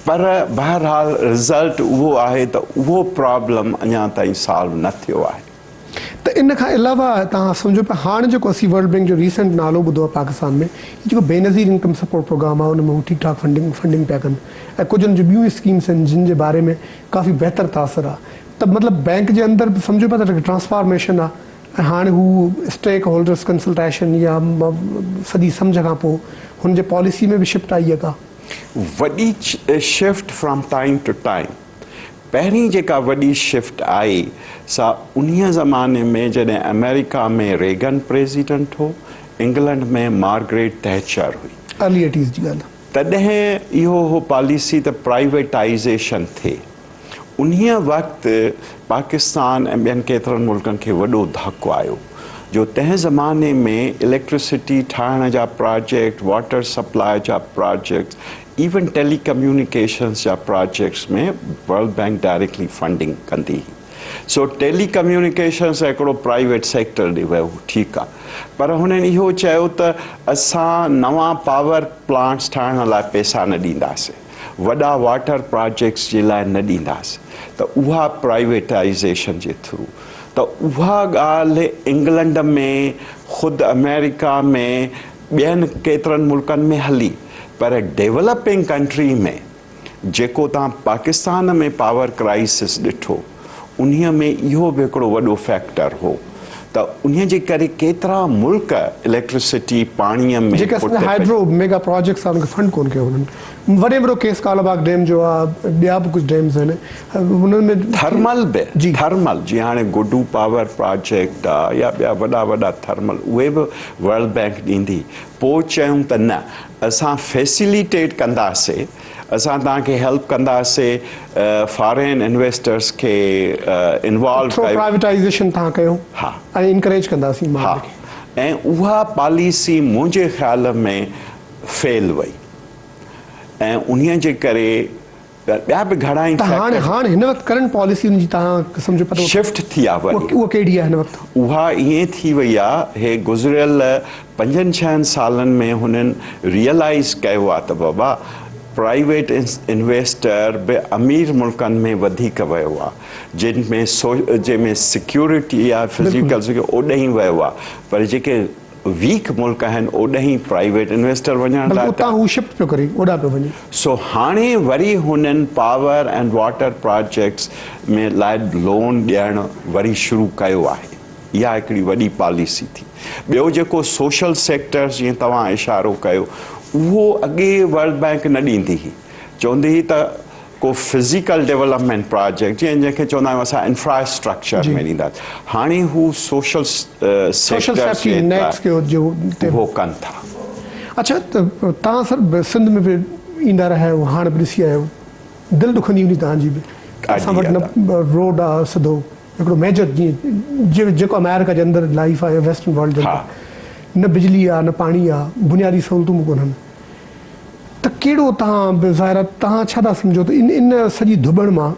पर बहरहाल रिज़ल्ट उहो आहे त उहो प्रॉब्लम अञा ताईं सॉल्व न थियो आहे त इन खां अलावा तव्हां सम्झो पिया हाणे जेको असीं वर्ल्ड बैंक जो रीसेंट नालो ॿुधो आहे पाकिस्तान में जेको बेनज़ीर इनकम सपोर्ट प्रोग्राम आहे उन में हू ठीकु ठाक फंडिंग पिया कनि ऐं कुझु उन जूं ॿियूं स्कीम्स आहिनि जिन जे बारे में काफ़ी बहितर तासिर आहे त मतिलबु बैंक जे अंदरि सम्झो पिया त ट्रांसफॉर्मेशन आहे ऐं हाणे हू स्टेक होल्डर्स कंसल्टेशन या सॼी सम्झ खां पोइ हुन जे पॉलिसी में बि शिफ्ट आई आहे का वॾी shift from time to time पहिरीं जेका वॾी शिफ्ट आई सा उन्हीअ ज़माने में जॾहिं अमेरिका में रेगन प्रेसिडेंट हो इंग्लैंड में मार्गरेट थैचर हुई अर्ली 80s जी ॻाल्हि तॾहिं इहो हो पॉलिसी त प्राइवेटाइज़ेशन थिए उन्हीअ वक़्तु पाकिस्तान ऐं ॿियनि केतिरनि मुल्कनि खे वॾो धक्को आयो जो तंहिं ज़माने में इलेक्ट्रिसिटी ठाहिण जा प्रोजेक्ट वाटर सप्लाई जा प्रोजेक्ट्स इवन टेलीकम्युनिकेशन्स जा प्रोजेक्ट्स में वर्ल्ड बैंक डायरेक्टली फंडिंग कंदी हुई सो टेलीकम्युनिकेशन्स हिकिड़ो प्राइवेट सेक्टर ॾे वियो ठीकु आहे पर हुननि इहो चयो त असां नवां पावर प्लांट्स ठाहिण लाइ पैसा न ॾींदासीं वॾा वाटर प्रोजेक्ट्स जे लाइ न ॾींदासीं त उहा प्राइवेटाइज़ेशन जे थ्रू त उहा ॻाल्हि इंग्लैंड में ख़ुदि अमेरिका में ॿियनि केतिरनि मुल्कनि में हली पर डेवलपिंग कंट्री में जेको तव्हां पाकिस्तान में पावर क्राइसिस ॾिठो उन्हीअ में इहो बि हिकिड़ो वॾो फैक्टर हो त उन्हीअ जे करे केतिरा मुल्क इलेक्ट्रिसिटी पाणीअ में जेके हाइड्रो मेगा प्रोजेक्ट्स आहे उनखे फंड कोन कयो हुननि वॾे वॾो केस कालाबाग डैम जो आहे ॿिया बि कुझु डैम्स आहिनि हुननि में थर्मल बि थर्मल जीअं हाणे गुडू पावर प्रोजेक्ट आहे या ॿिया वॾा वॾा थर्मल उहे बि वर्ल्ड बैंक ॾींदी पोइ चयूं त न असां फैसिलिटेट कंदासीं असां तव्हांखे हेल्प कंदासीं फॉरेन इन्वेस्टर्स खे इन्वॉल्व प्राइवेटाइज़ेशन तव्हां कयो हा ऐं इनकरेज कंदासीं हा ऐं उहा पॉलिसी मुंहिंजे ख़्याल में फेल वई ऐं उन्हीअ जे करे ॿिया बि घणा ई हाणे हिन वक़्तु करंट पॉलिसी जी तव्हां सम्झो पतो शिफ्ट थी आहे वरी उहा कहिड़ी आहे हिन वक़्तु उहा ईअं थी वई आहे हे गुज़िरियल 5-6 सालनि में हुननि रियलाइज़ कयो आहे त बाबा प्राइवेट इन्वेस्टर बि अमीर मुल्कनि में वधीक वियो आहे जंहिंमें सिक्योरिटी आहे फिज़िकल सिक्योरिटी ओॾे ई वियो आहे पर जेके वीक मुल्क आहिनि ओॾे ई प्राइवेट इन्वेस्टर वञण लाइ शिफ्ट पियो करे ओॾा पियो वञे सो हाणे वरी हुननि पावर एंड वाटर प्रोजेक्ट्स में लाइ लोन ॾियणु वरी शुरू कयो आहे इहा हिकिड़ी वॾी पॉलिसी थी ॿियो जेको सोशल सेक्टर जीअं तव्हां इशारो कयो उहो अॻे वर्ल्ड बैंक न ॾींदी हुई चवंदी हुई त को फिज़िकल डेवलपमेंट प्रोजेक्ट जंहिंखे चवंदा आहियूं असां इंफ्रास्ट्रक्चर में ॾींदासीं हाणे हू सोशल सेक्टर उहो कनि था अच्छा त तव्हां सर सिंध में बि ईंदा रहिया आहियो हाणे बि ॾिसी आया आहियो दिलि दुखंदी हूंदी तव्हांजी बि असां वटि न रोड आहे सिधो हिकिड़ो मेजर जीअं जेको अमेरिका जे अंदरि लाइफ आहे वेस्टर्न वर्ल्ड जे अंदरि न बिजली आहे न पाणी आहे बुनियादी सहूलियतूं बि कोन्हनि त कहिड़ो तव्हां ज़ाहिर तव्हां छा था सम्झो त इन सॼी धुॿण मां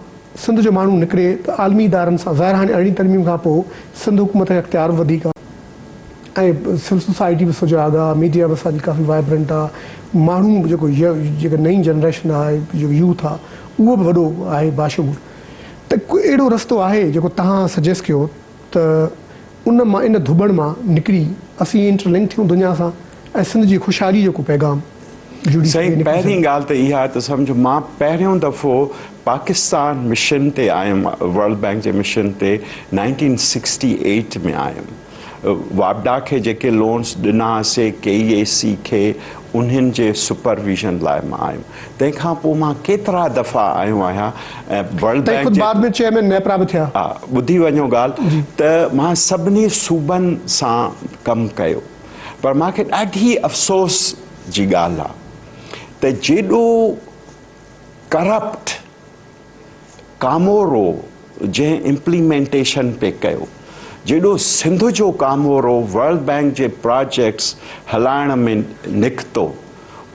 सिंध जो माण्हू निकिरे त आलमी इदारनि सां ज़ाहिर हाणे अरिड़हीं तरमीम खां पोइ सिंध हुकूमत जो इख़्तियार वधीक आहे ऐं सिविल सोसाइटी बि सॼो आहे मीडिया बि असांजी काफ़ी वाइब्रेंट आहे माण्हू जेको नई जनरेशन आहे जेको यूथ आहे उहो बि वॾो आहे बाशूर त कोई अहिड़ो रस्तो आहे जेको तव्हां सजेस्ट कयो त उन मां इन धुॿण मां निकिरी असीं इंटरलिंक थियूं दुनिया सां ऐं सिंध जी ख़ुशहाली जो को पैगाम जुड़ी सही पहिरीं ॻाल्हि त इहा आहे त सम्झो मां पहिरियों दफ़ो पाकिस्तान मिशन ते आयुमि वर्ल्ड बैंक जे मिशन ते 1968 में आयुमि वापडा खे जेके लोन्स ॾिनासीं KEAC खे उन्हनि जे सुपरविजन लाइ मां आयुमि तंहिंखां पोइ मां केतिरा दफ़ा आयो आहियां ऐं वर्ल्ड बैंक बाद में चेयरमैन नेपरा बि थिया हा ॿुधी वञो ॻाल्हि त मां सभिनी सूबनि सां कमु कयो पर मूंखे ॾाढी अफ़सोस जी ॻाल्हि आहे त जेॾो करप्ट कामोरो जंहिं इम्प्लीमेंटेशन पे कयो जेॾो सिंध जो कामोरो वर्ल्ड बैंक जे प्रोजेक्ट्स हलाइण में निकितो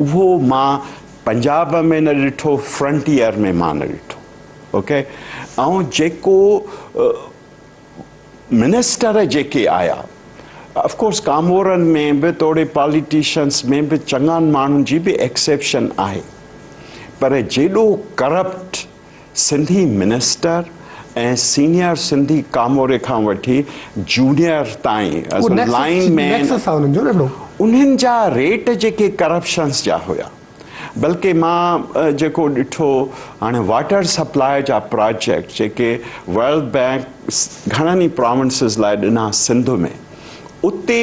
उहो मां पंजाब में न ॾिठो फ्रंटियर में मां न ॾिठो ओके ऐं जेको मिनिस्टर जेके आया ऑफकोर्स कामोरनि में बि थोरे पॉलिटिशियंस में बि चङनि माण्हुनि जी बि एक्सेप्शन आहे पर जेॾो करप्ट सिंधी मिनिस्टर ऐं सीनियर सिंधी कामोरे खां वठी जूनियर ताईं लाइनमैन उन्हनि जा रेट जेके करप्शन्स जा हुया बल्कि मां जेको ॾिठो हाणे वाटर सप्लाई जा प्रोजेक्ट जेके वर्ल्ड बैंक घणनि ई प्रोविंसिस लाइ ॾिना सिंध में उते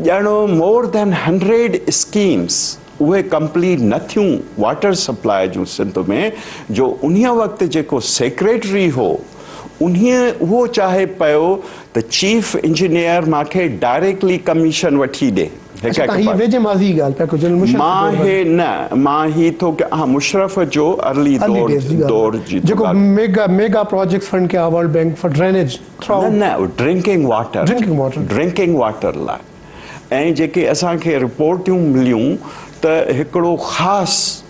ॼणो मोर देन 100 स्कीम्स उहे कंप्लीट न थियूं वाटर सप्लाई जूं सिंध में जो उन्हीअ वक़्तु जेको सेक्रेटरी हो उहो चाहे पियो त चीफ इंजीनियर मूंखे डायरेक्टली कमीशन वठी ॾे मां ही थो हा मुशरफ जो अर्ली दौर जी जेको मेगा प्रोजेक्ट्स फंड कया वर्ल्ड बैंक फॉर ड्रेनेज न ड्रिंकिंग वाटर लाइ ऐं जेके असांखे रिपोर्टियूं मिलियूं त हिकिड़ो ख़ासि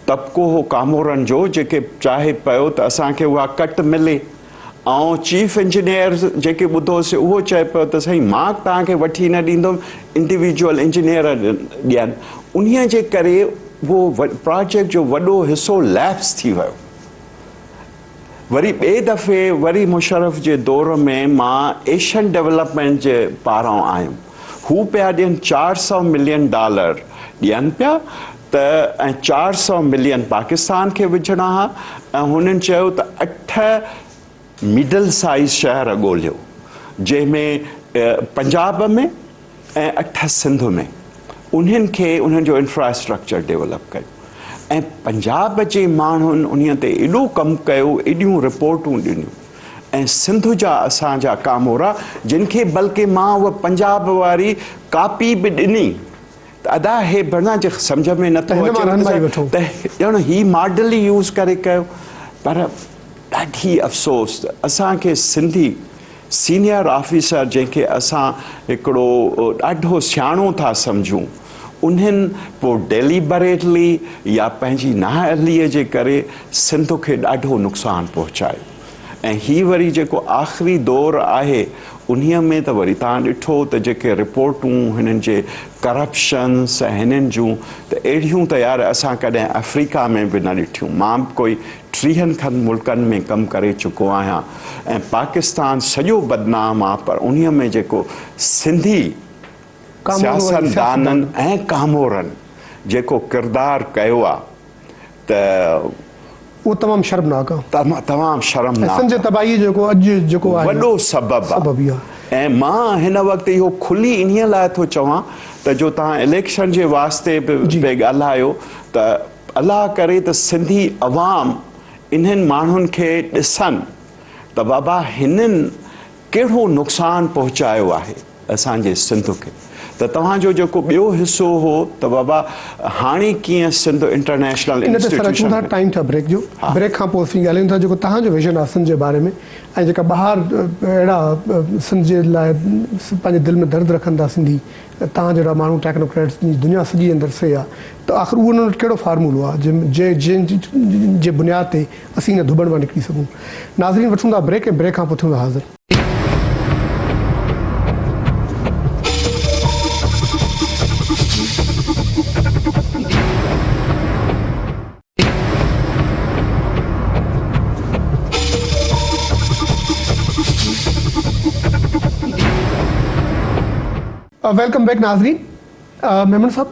तबिको हो कामोरनि जो जेके चाहे पियो त असांखे उहा कट मिले ऐं चीफ इंजीनियर जेके ॿुधोसीं उहो चए पियो त साईं मां तव्हांखे वठी न ॾींदुमि इंडिविजुअल इंजीनियर ॾियनि उन्हीअ जे करे उहो प्रोजेक्ट जो वॾो हिसो लैप्स थी वियो वरी ॿिए दफ़े वरी मुशरफ जे दौर में मां एशियन डेवलपमेंट जे पारां आयुमि हू पिया ॾियनि $400 मिलियन ॾियनि पिया त ऐं 400 मिलियन पाकिस्तान खे विझणा हुआ ऐं हुननि चयो त 8 मिडल साइज़ शहर ॻोल्हियो जंहिंमें पंजाब में ऐं 8 सिंध में उन्हनि खे उन्हनि जो इंफ्रास्ट्रक्चर डेवलप कयो ऐं पंजाब जे माण्हुनि उन्हीअ ते एॾो कमु कयो एॾियूं रिपोर्टूं ॾिनियूं ऐं सिंध जा असांजा कामोरा जिन खे बल्कि मां उहा पंजाब वारी कापी बि ॾिनी त अदा हे भरना जे सम्झ में नथो अचे त ॼण ही मॉडल ई यूज़ करे कयो पर ॾाढी अफ़सोस असांखे सिंधी सीनियर ऑफिसर जंहिंखे असां हिकिड़ो ॾाढो सियाणो था सम्झूं उन्हनि पोइ डेलीबरेटली या पंहिंजी नाअहलीअ जे करे सिंध खे ॾाढो नुक़सानु पहुचायो ऐं हीअ वरी जेको आख़िरी दौर आहे उन्हीअ में त वरी तव्हां ॾिठो त जेके रिपोर्टूं हिननि जे करप्शन्स ऐं हिननि जूं त अहिड़ियूं त यार असां कॾहिं अफ्रीका में बि न ॾिठियूं मां कोई 30 खनि मुल्कनि में कमु करे चुको आहियां ऐं पाकिस्तान सॼो बदनाम आहे पर उन्हीअ में जेको सिंधी सियासतदाननि ऐं कामोरनि जेको किरदारु कयो आहे त उहो तमामु शर्मनाक आहे तमामु शर्मनाक तबाही जेको अॼु जेको आहे वॾो सबबु आहे ऐं मां हिन वक़्तु इहो खुली इन्हीअ लाइ थो चवां त जो तव्हां इलेक्शन जे वास्ते बि ॻाल्हायो त अलाह करे त सिंधी अवाम इन्हनि माण्हुनि खे ॾिसनि त बाबा हिननि कहिड़ो नुक़सानु पहुचायो आहे असांजे सिंध खे त तव्हांजो जेको ॿियो हिसो हो त बाबा हाणे कीअं सिंध इंटरनेशनल इन ते सर अचूं था इंस्टीट्यूशन टाइम था ब्रेक जो ब्रेक खां पोइ असीं ॻाल्हायूं था जेको तव्हांजो विजन आहे सिंध जे बारे में ऐं जेका ॿाहिरि अहिड़ा सिंध जे लाइ पंहिंजे दिलि में दर्द रखनि था सिंधी तव्हां जहिड़ा माण्हू टेक्नोक्रेट्स जी दुनिया सॼी अंदरि से आहे त आख़िर उहो उन्हनि वटि कहिड़ो फार्मूलो आहे जंहिंजे बुनियाद ते असीं हिन धुबण मां निकिरी सघूं नाज़रीन वठूं था ब्रेक ऐं ब्रेक खां पोइ थियूं था हाज़िर वेलकम बैक नाज़रीन मेमन साहब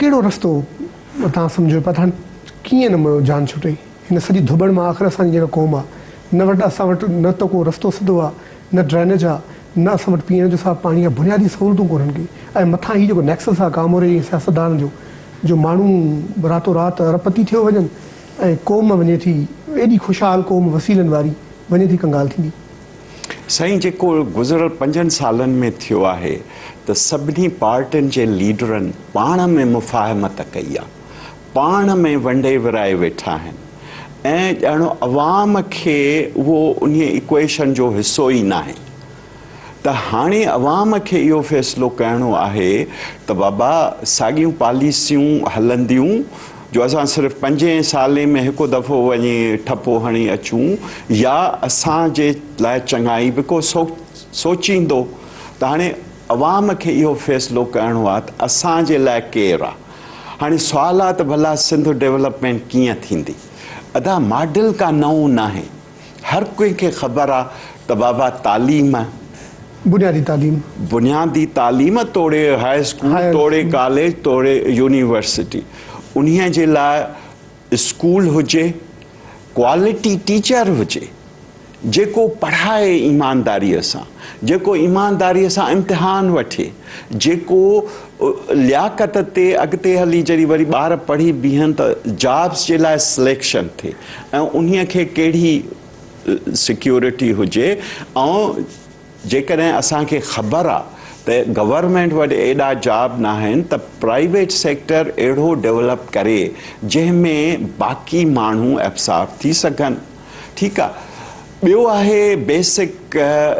कहिड़ो रस्तो तव्हां सम्झो पिया तव्हां कीअं न जान छुटे हिन सॼी धुबण मां आख़िर असांजी जेका क़ौम आहे न वटि असां वटि न त को रस्तो सिधो आहे न ड्रेनेज आहे न असां वटि पीअण जो साफ़ु पाणी आहे बुनियादी सहूलियतूं कोन्हनि की ऐं मथां हीउ जेको नेक्सस आहे कामोरे सियासतदान जो माण्हू रातो राति अरबपती थियो वञनि ऐं क़ौम वञे थी एॾी ख़ुशहाल क़ौम वसीलनि वारी वञे थी कंगाल थींदी साईं जेको गुज़िरियल 5 सालनि में थियो आहे त सभिनी पार्टियुनि जे लीडरनि पाण में मुफ़ाहिमत कई आहे पाण में वंडे विराए वेठा आहिनि ऐं ॼणो अवाम खे उहो उन इक्वेशन जो हिसो ई न आहे त हाणे अवाम खे इहो फ़ैसिलो करिणो आहे त बाबा साॻियूं पॉलिसियूं हलंदियूं जो असां सिर्फ़ु 5 साले में हिकु दफ़ो वञी ठपो हणी अचूं या असांजे लाइ चङाई बिको सोचींदो त हाणे अवाम खे इहो फ़ैसिलो करिणो आहे त असांजे लाइ केरु आहे हाणे सुवालु आहे त भला सिंध डेवलपमेंट कीअं थींदी अदा मॉडल का नओं न आहे हर कंहिंखे ख़बर आहे त बाबा तालीम बुनियादी तालीम तोड़े हाई स्कूल तोड़े कॉलेज तोड़े यूनिवर्सिटी उन्हीअ जे लाइ स्कूल हुजे क्वालिटी टीचर हुजे जेको पढ़ाए ईमानदारीअ सां जेको ईमानदारीअ सां इम्तिहान वठे जेको लियाकत ते अॻिते हली जॾहिं वरी ॿार पढ़ी बीहनि त जॉब्स जे लाइ सिलेक्शन थिए ऐं उन्हीअ खे कहिड़ी सिक्योरिटी हुजे ऐं जेकॾहिं असांखे ख़बर आहे त गवर्नमेंट वटि एॾा जॉब न आहिनि त प्राइवेट सेक्टर अहिड़ो डेवलप करे जंहिंमें बाक़ी माण्हू एब्सॉर्ब थी सघनि ठीकु आहे ॿियो आहे बेसिक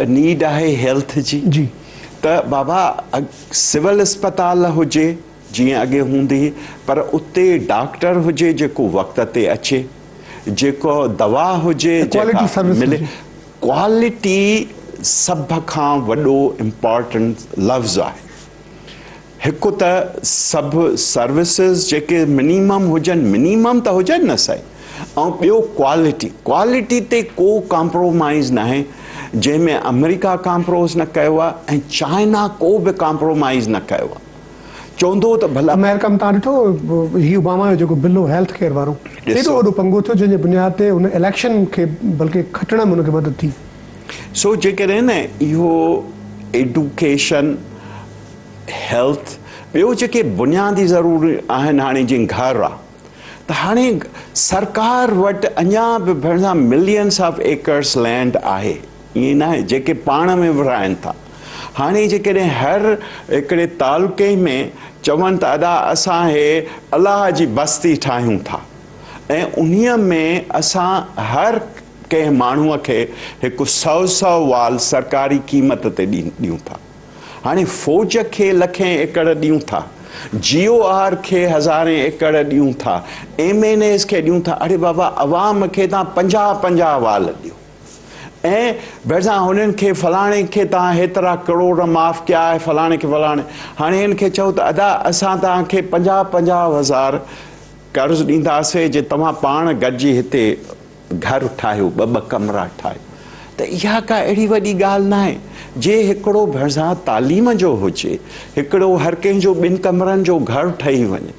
नीड आहे हेल्थ जी त बाबा सिविल अस्पताल हुजे जीअं अॻे हूंदी पर उते डॉक्टर हुजे जेको वक़्त ते अचे जेको दवा हुजे मिले क्वालिटी सभ खां वॾो इम्पॉर्टेंट लफ़्ज़ आहे हिकु त सभु सर्विसिस जेके मिनिमम हुजनि मिनिमम त हुजनि न साईं ऐं ॿियो क्वालिटी ते को कॉम्प्रोमाइज़ न आहे जंहिंमें अमेरिका कॉम्प्रोमाइज़ न कयो आहे ऐं चाइना को बि कॉम्प्रोमाइज़ न कयो आहे चवंदो त भला अमेरिका में तव्हां ॾिठो ही ओबामा जो जेको बिल हो हेल्थ केयर वारो एॾो वॾो पंगो थियो जंहिंजे बुनियाद ते उन इलेक्शन खे बल्कि खटण में उनखे मदद थी सो जेकॾहिं न इहो एडुकेशन हेल्थ ॿियो जेके बुनियादी ज़रूरी आहिनि हाणे जीअं घर आहे त हाणे सरकार वटि अञा बि भरिसां मिलियंस ऑफ एकर्स लैंड आहे ईअं न आहे जेके पाण में विराइनि था हाणे जेकॾहिं हर हिकिड़े तालुके में चवनि था अदा असां हे अलाह जी बस्ती ठाहियूं था ऐं उन्हीअ में असां हर कंहिं माण्हूअ खे हिकु 100 वाल सरकारी क़ीमत ते ॾियूं था हाणे फ़ौज खे लखें एकड़ ॾियूं था GOR खे 1000 एकड़ ॾियूं था MNAs खे ॾियूं था अरे बाबा अवाम खे तव्हां 50 वाल ॾियो ऐं भरिसां हुननि खे फलाणे खे तव्हां हेतिरा करोड़ माफ़ कया आहे फलाणे खे फलाणे हाणे हिन खे चओ त अदा असां तव्हांखे 50,000 कर्ज़ु ॾींदासीं जे तव्हां पाण गॾिजी हिते घर ठाहियो 2 कमरा ठाहियो त इहा का अहिड़ी वॾी ॻाल्हि न आहे जे हिकिड़ो भरिसां तालीम जो हुजे हिकिड़ो हर कंहिंजो 2 कमरनि जो घर ठही वञे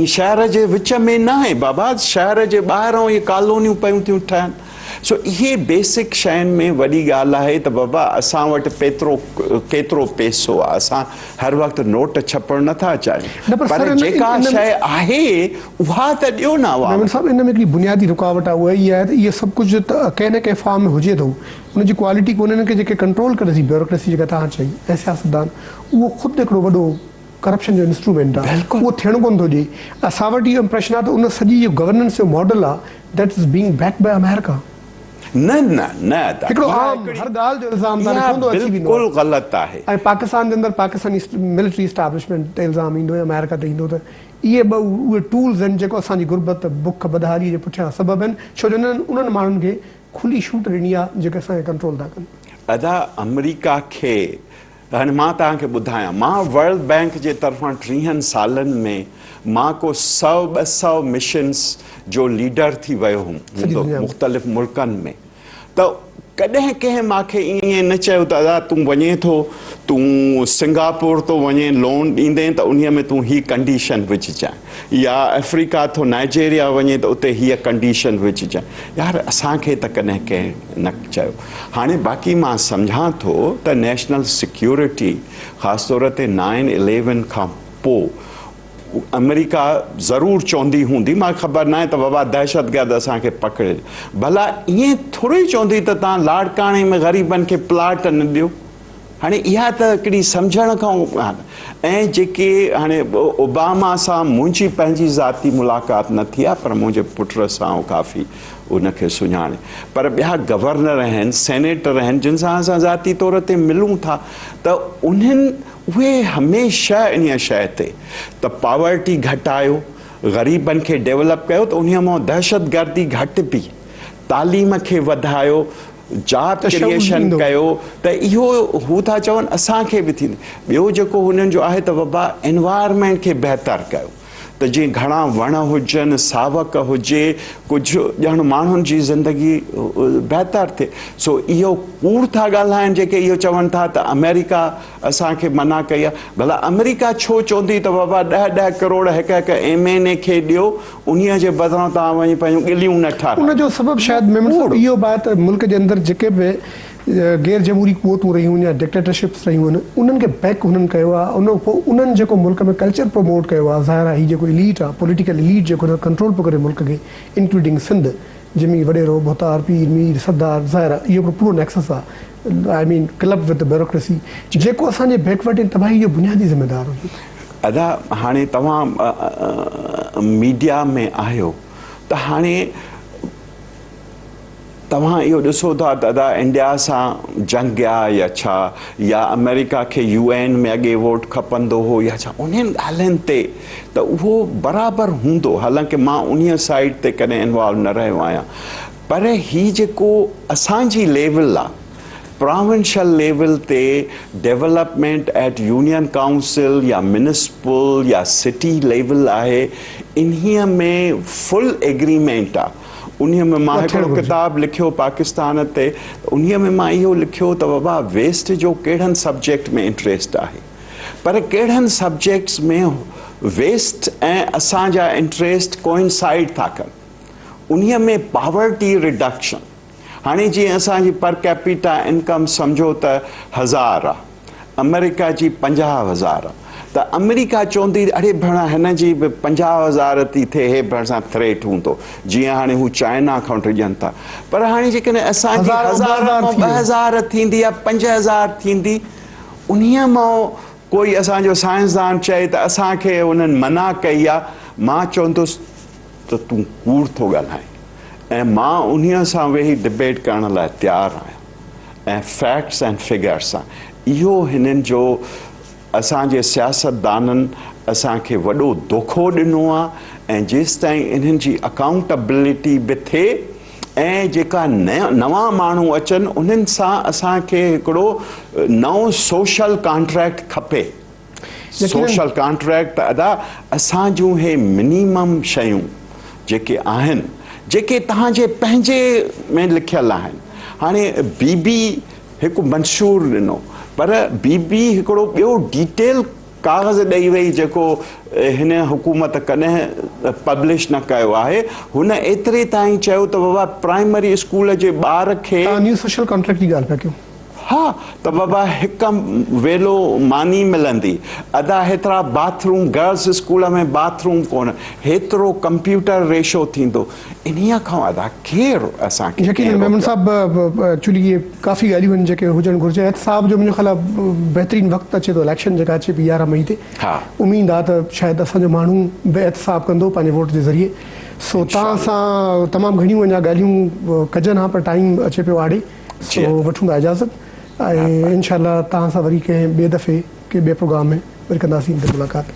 ई शहर जे विच में न आहे बाबा शहर जे ॿाहिरों इहे कॉलोनियूं पियूं थियूं ठहनि सो इहे बेसिक शयुनि में वॾी ॻाल्हि आहे त बाबा असां वटि केतिरो पैसो आहे, असां हर वक़्तु नोट छपणु नथा चाहियूं, पर जेका शइ आहे उहा त ॾियो न। मेमन साहब, इन में हिकिड़ी बुनियादी रुकावट आहे, उहा इहा आहे त इहे सभु कुझु कंहिं न कंहिं फॉर्म में हुजे थो, उनजी क्वालिटी कोन्हे खे जेके कंट्रोल करे थी ब्यूरोक्रेसी जेका तव्हां चई ऐं सियासतदान, उहो ख़ुदि हिकिड़ो वॾो करप्शन जो इंस्ट्रूमेंट आहे, उहो थियणो कोन थो ॾिए। असां वटि इहो इंप्रेशन आहे त उन सॼी इहो गवर्नेंस जो मॉडल आहे that is being backed by America. न न न हिकिड़ो आम हर ॻाल्हि जो इल्ज़ाम बिल्कुलु ग़लति आहे। ऐं पाकिस्तान जे अंदरि पाकिस्तानी मिलिट्री इस्टेब्लिशमेंट ते इल्ज़ाम ईंदो ऐं अमेरिका ते ईंदो, त इहे ॿ उहे टूल्स आहिनि जेको असांजी गुरबत बुख बदहाली जे पुठियां सबबु आहिनि, छो जो उन्हनि माण्हुनि खे खुली छूट ॾिनी आहे जेके असांखे कंट्रोल था कनि। अदा अमेरिका खे हाणे मां तव्हांखे ॿुधायां, मां वर्ल्ड बैंक जे तरफ़ां 30 सालनि में मां को 100-200 मिशन्स जो लीडर थी वियो हुउमि मुख़्तलिफ़ मुल्कनि में, त कॾहिं कंहिं मूंखे ईअं न चयो त दादा तूं वञे थो, तूं सिंगापुर तो वञे लोन ॾींदे त उन में तूं हीअ कंडीशन विझजांइ, या अफ्रीका थो नाइजेरिया वञे त उते हीअ कंडीशन विझजांइ। यार असांखे त कॾहिं कंहिं न चयो। हाणे बाक़ी मां सम्झां थो त नेशनल सिक्योरिटी ख़ासि तौर ते 9/11 खां पोइ अमेरिका ज़रूरु चवंदी हूंदी, मां ख़बर न आहे त बाबा दहशतगर्द असांखे पकड़े, भला ईअं थोरी चवंदी त तव्हां लाड़काणे में ग़रीबनि खे प्लाट न ॾियो। हाणे इहा त हिकिड़ी सम्झण खां, ऐं जेके हाणे ओबामा सां मुंहिंजी पंहिंजी ज़ाती मुलाक़ात न थी आहे, पर मुंहिंजे पुट सां काफ़ी उनखे सुञाणे, पर ॿिया गवर्नर आहिनि, सेनेटर आहिनि जिन सां असां ज़ाती तौर ते मिलूं था, त उहे हमेशह इन शइ ते त पॉवर्टी घटायो, ग़रीबनि खे डेवलप कयो, त उन मां दहशतगर्दी घटि बि, तालीम खे वधायो, जॉब क्रिएशन कयो, त इहो हू था चवनि असांखे बि थींदी। ॿियो जेको हुननि जो आहे त बाबा एनवायरमेंट खे बहितर कयो, त जीअं घणा वण हुजनि, सावक हुजे, कुझु ॼण माण्हुनि जी ज़िंदगी बहितर थिए। सो इहो कूड़ था ॻाल्हाइनि जेके इहो चवनि था त अमेरिका असांखे मना कई आहे। भला अमेरिका छो चवंदी त बाबा 10-10 करोड़ हिकु MNA खे ॾियो, उन्हीअ जे बदिरां तव्हां वञी पंहिंजूं गिलियूं न ठाहियो। उनजो सबबु शायदि इहो बात मुल्क जे अंदरि जेके बि गैर जमहूरी क़ुवतूं रहियूं आहिनि या डिक्टेटरशिप्स रहियूं आहिनि, उन्हनि खे बैक हुननि कयो आहे। उन पोइ उन्हनि जेको मुल्क में कल्चर प्रमोट कयो आहे, ज़ाहिर आहे हीअ जेको इलीट आहे, पॉलिटिकल इलीट जेको कंट्रोल पियो करे मुल्क खे, इंक्लूडिंग सिंध, जिमी वडेरो, भुतार, पीर, मीर, सरदार, ज़ाहिर आहे इहो पूरो नेक्सस आहे, I mean club with bureaucracy, जेको असांजे बैकवर्ड तबाही जो बुनियादी ज़िम्मेदार हुजे। अदा हाणे तव्हां मीडिया में आहियो, त हाणे तव्हां इहो ॾिसो था त अदा इंडिया सां जंग आहे या छा, या अमेरिका खे UN में अॻे वोट खपंदो हो या छा, उन्हनि ॻाल्हियुनि ते त उहो बराबरि हूंदो, हालांकि मां उन साइड ते कॾहिं इन्वॉल्व न रहियो आहियां, पर हीअ जेको असांजी लेवल आहे, प्रोविंशियल लेवल ते डेवलपमेंट एट यूनियन काउंसिल या म्यूनिसिपल या सिटी लेवल आहे, इन्हीअ में फुल एग्रीमेंट आहे। उन्हीअ में मां हिकिड़ो किताबु लिखियो पाकिस्तान ते, उन्हीअ में मां इहो लिखियो त बाबा वेस्ट जो कहिड़नि सब्जेक्ट में इंट्रस्ट आहे, पर कहिड़नि सब्जेक्ट्स में वेस्ट ऐं असांजा इंट्रस्ट कोइंसाइड था कनि। उन्हीअ में पॉवर्टी रिडक्शन, हाणे जीअं असांजी पर कैपिटा इनकम सम्झो त 1000 आहे, अमेरिका जी 50,000 आहे, त अमेरिका चवंदी अड़े भेण हिन जी बि 50,000 थी थिए, हे भेण सां थ्रेट हूंदो, जीअं हाणे हू चाइना खां ॾियनि था। पर हाणे जेकॾहिं असांजी 1000 थींदी या 5000 थींदी, उन्हीअ मां कोई असांजो साइंसदान चए त असांखे उन्हनि मना कई आहे, मां चवंदुसि त तूं कूड़ थो ॻाल्हाए, ऐं मां उन्हीअ सां वेही डिबेट करण लाइ तयारु आहियां, ऐं फैक्ट्स एंड फिगर्स सां। इहो हिननि जो असांजे सियासतदाननि असांखे वॾो धोखो ॾिनो आहे, ऐं जेसि ताईं इन्हनि जी अकाउंटेबिलिटी बि थिए ऐं जेका नवां माण्हू अचनि उन्हनि सां असांखे हिकिड़ो नओं सोशल कॉन्ट्रैक्ट खपे। सोशल कॉन्ट्रैक्ट अदा असां जूं हे मिनिमम शयूं जेके आहिनि, जेके तव्हांजे पंहिंजे में लिखियलु आहिनि। हाणे बीबी हिकु मंशूर ॾिनो, पर बीबी हिकिड़ो ॿियो डिटेल कागज़ ॾेई वई जेको हिन हुकूमत कॾहिं पब्लिश न कयो आहे। हुन एतिरे ताईं चयो त बाबा प्राइमरी स्कूल जे ॿार खे न्यू सोशल कॉन्ट्रैक्ट जी ॻाल्हि पिया कयूं। हा, त बाबा हिकु वेलो मानी मिलंदी, अदा हेतिरा बाथरूम, गर्ल्स स्कूल में बाथरूम कोन, हेतिरो कंप्यूटर रेशो थींदो, इन्हीअ खां अदा केरु असांखे यकीन मेमन साहब एक्चुअली ये काफ़ी ॻाल्हियूं आहिनि जेके हुजणु घुरिजे। एहतिसाब जो मुंहिंजो ख़्याल आहे बहितरीनु वक़्तु अचे थो, इलेक्शन जेका अचे पई 11 मई ते। हा, उमेद आहे त शायदि असांजो माण्हू बि एहतिसाब कंदो पंहिंजे वोट जे ज़रिए। सो तव्हां सां तमामु घणियूं अञा ॻाल्हियूं कजनि हा, पर टाइम अचे पियो आड़े, सो वठूं था इजाज़त ऐं इनशाला तव्हां सां वरी कंहिं ॿिए दफ़े कंहिं ॿिए प्रोग्राम में वरी कंदासीं मुलाक़ात।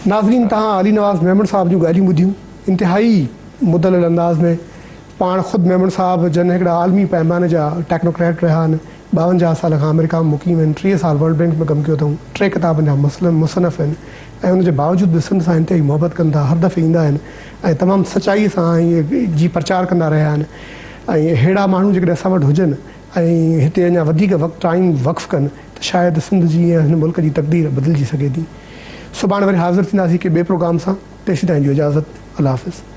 नाज़रीन, तव्हां अली नवाज़ मेमन साहब जूं ॻाल्हियूं ॿुधियूं, इंतिहाई मुदलल अंदाज़ में। पाण ख़ुदि मेमन साहब जन हिकिड़ा आलमी पैमाने जा टेक्नोक्रेट रहिया आहिनि, 52 साल खां अमेरिका में मुक़ीम आहिनि, 3 साल वर्ल्ड बैंक में कमु कयो अथऊं, 3 किताबनि जा मुसनफ़ आहिनि ऐं उनजे बावजूदि ॾिसण सां इंतिहाई मोहबत कनि था, हर दफ़े ईंदा आहिनि ऐं तमामु सचाईअ सां इहे जी प्रचार कंदा रहिया आहिनि। ऐं अहिड़ा माण्हू जेकॾहिं असां वटि हुजनि ऐं हिते अञा वधीक वक़्तु टाइम वक़्फ़ कनि त शायदि सिंध जी ऐं हिन मुल्क जी तक़दीर बदिलिजी सघे थी। सुभाणे वरी हाज़िर थींदासीं कि ॿिए प्रोग्राम सां। तेसीं ताईं जो इजाज़त, अल्लाह हाफ़िज़।